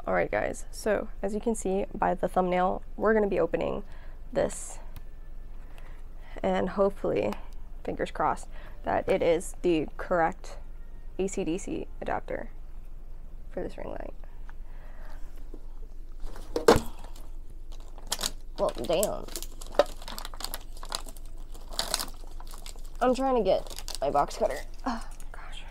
Alright guys, so as you can see by the thumbnail, we're going to be opening this, and hopefully, fingers crossed, that it is the correct AC/DC adapter for this ring light. Well, damn. I'm trying to get my box cutter. Oh, gosh.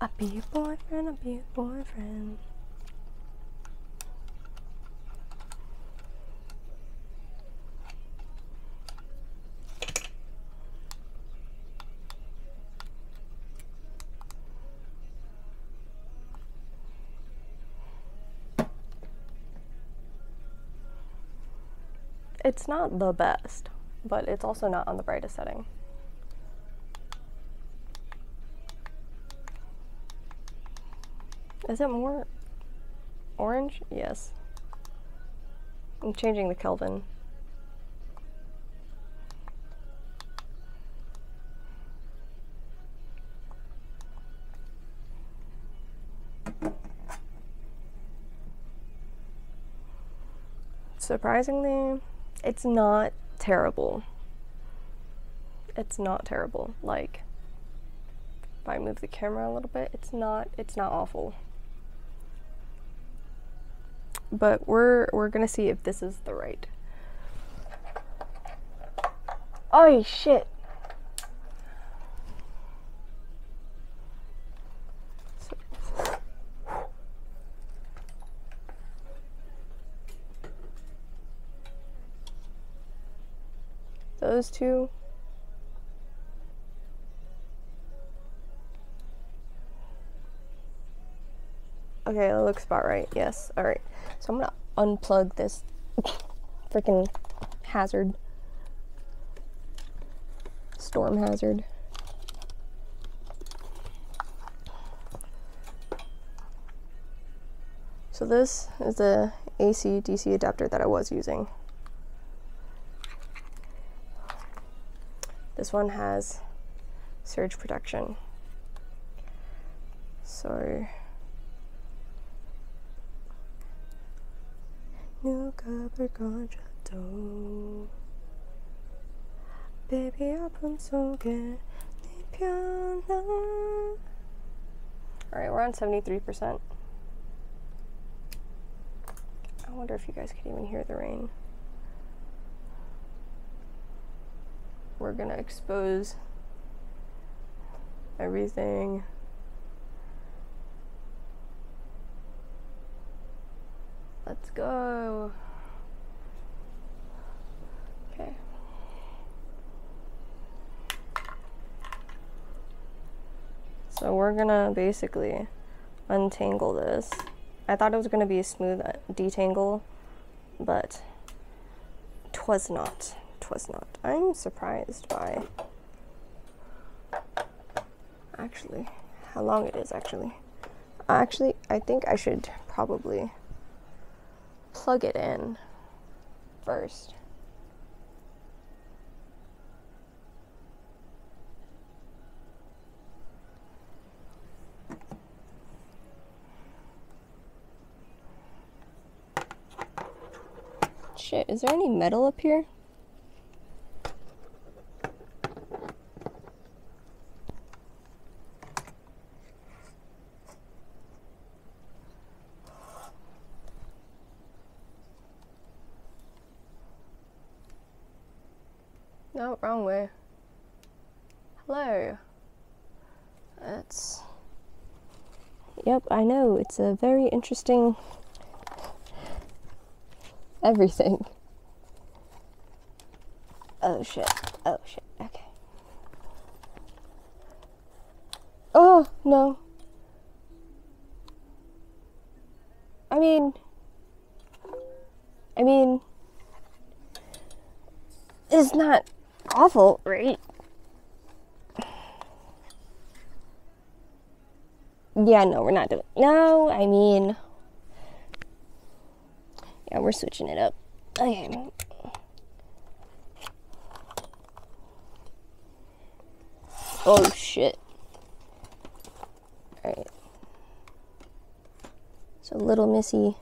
I'll be your boyfriend, I'll be your boyfriend. It's not the best, but it's also not on the brightest setting. Is it more orange? Yes. I'm changing the Kelvin. Surprisingly, it's not terrible. It's not terrible. Like, if I move the camera a little bit, it's not awful. But we're gonna see if this is the right. Oh shit. Those two. Okay, that looks about right. Yes. All right. So I'm gonna unplug this freaking hazard. Storm hazard. So this is the AC/DC adapter that I was using. This one has surge protection. So 눈가을 거져도 baby 아픔 속에 네 편안. Alright, we're on 73%. I wonder if you guys can even hear the rain. We're gonna expose everything. Let's go. Okay. So we're gonna basically untangle this. I thought it was gonna be a smooth detangle, but 'twas not. 'Twas not. I'm surprised by actually how long it is actually. Actually, I think I should probably plug it in first. Shit, is there any metal up here? No, wrong way. Hello. That's... Yep, I know. It's a very interesting... everything. Oh shit. Oh shit. Okay. Oh, no. I mean... It's not awful, right? Yeah, no, we're not doing... No, I mean... Yeah, we're switching it up. Okay. Oh, shit. Alright. So little Missy,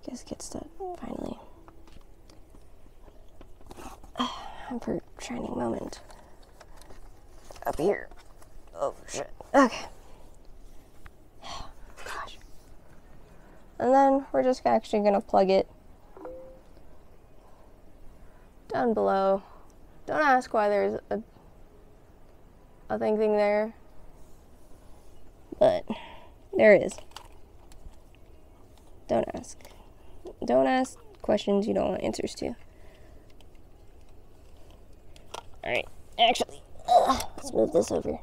guess gets to finally have her shining moment. Up here. Oh, shit. Okay. Gosh. And then we're just actually gonna plug it down below. Don't ask why there's a thing there, but there is. Don't ask. Don't ask questions you don't want answers to. Alright, actually, let's move this over.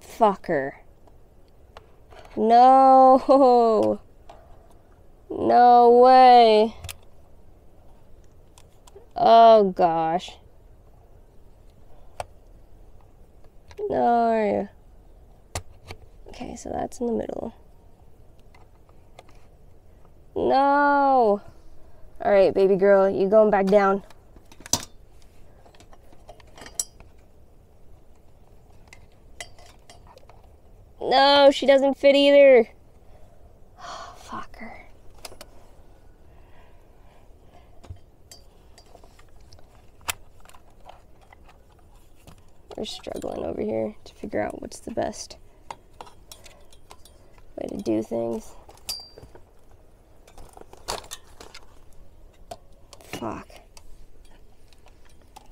Fucker. No. No way. Oh gosh. No. Okay, so that's in the middle. No. Alright, baby girl, you going back down. No, she doesn't fit either. Oh, fuck her. We're struggling over here to figure out what's the best way to do things. Fuck.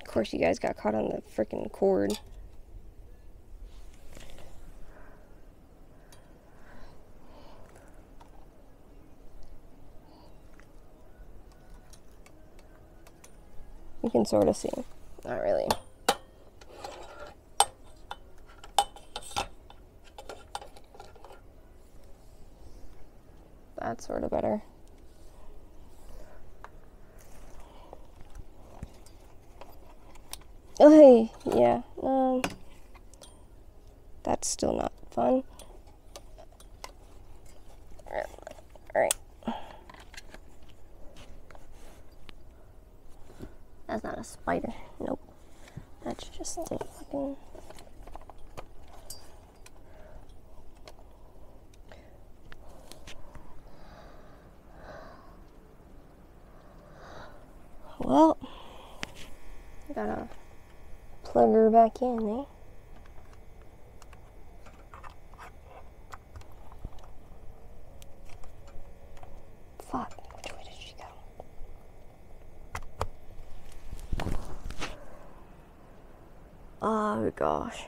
Of course you guys got caught on the freaking cord. You can sort of see. Not really. That's sort of better. Oh, hey, yeah, that's still not fun. Alright. That's not a spider. Nope. That's just a fucking... Well, gotta plug her back in, eh? Fuck, which way did she go? Oh gosh.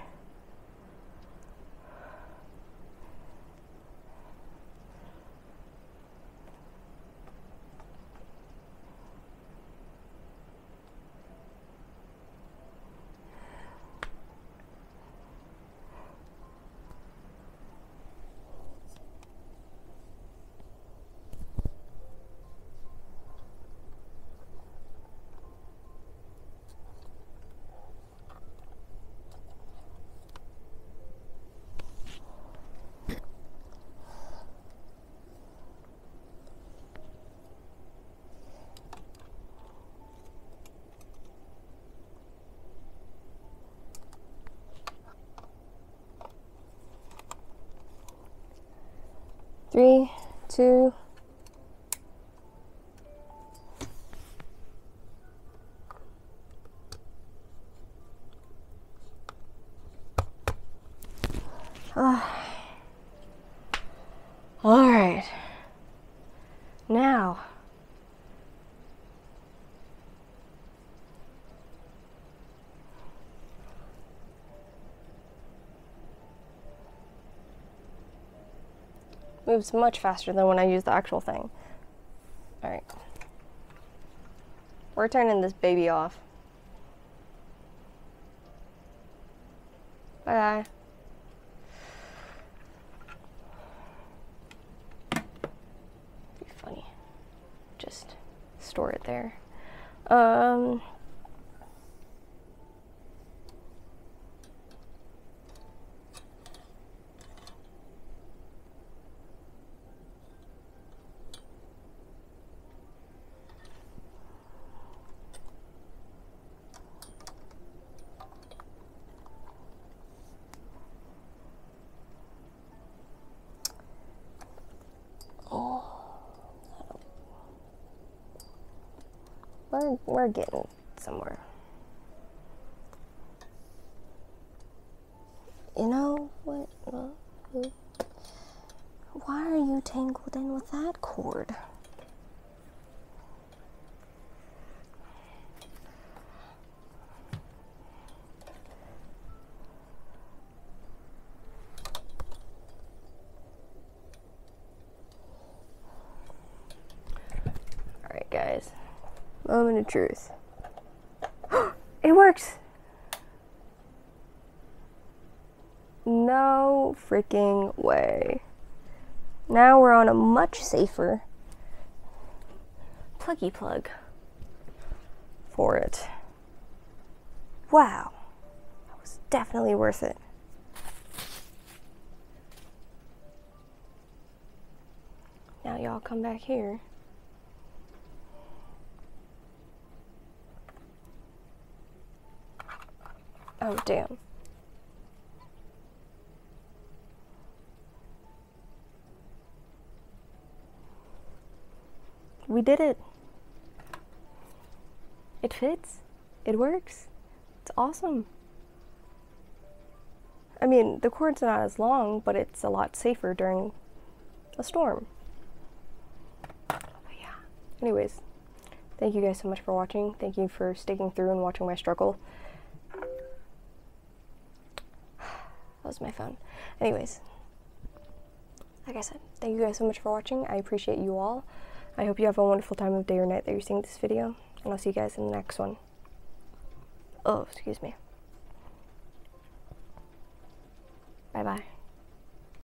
3, 2. All right. Now, moves much faster than when I use the actual thing. All right. We're turning this baby off. Bye-bye. Be funny. Just store it there. We're getting somewhere. You know what? Why are you tangled in with that cord? All right, guys. Moment of truth. It works! No freaking way. Now we're on a much safer pluggy plug for it. Wow. That was definitely worth it. Now y'all come back here. Oh, damn. We did it. It fits. It works. It's awesome. I mean, the cord's not as long, but it's a lot safer during a storm. But yeah. Anyways, thank you guys so much for watching. Thank you for sticking through and watching my struggle. That was my phone. Anyways, like I said, thank you guys so much for watching. I appreciate you all. I hope you have a wonderful time of day or night that you're seeing this video, and I'll see you guys in the next one. Oh, excuse me. Bye-bye.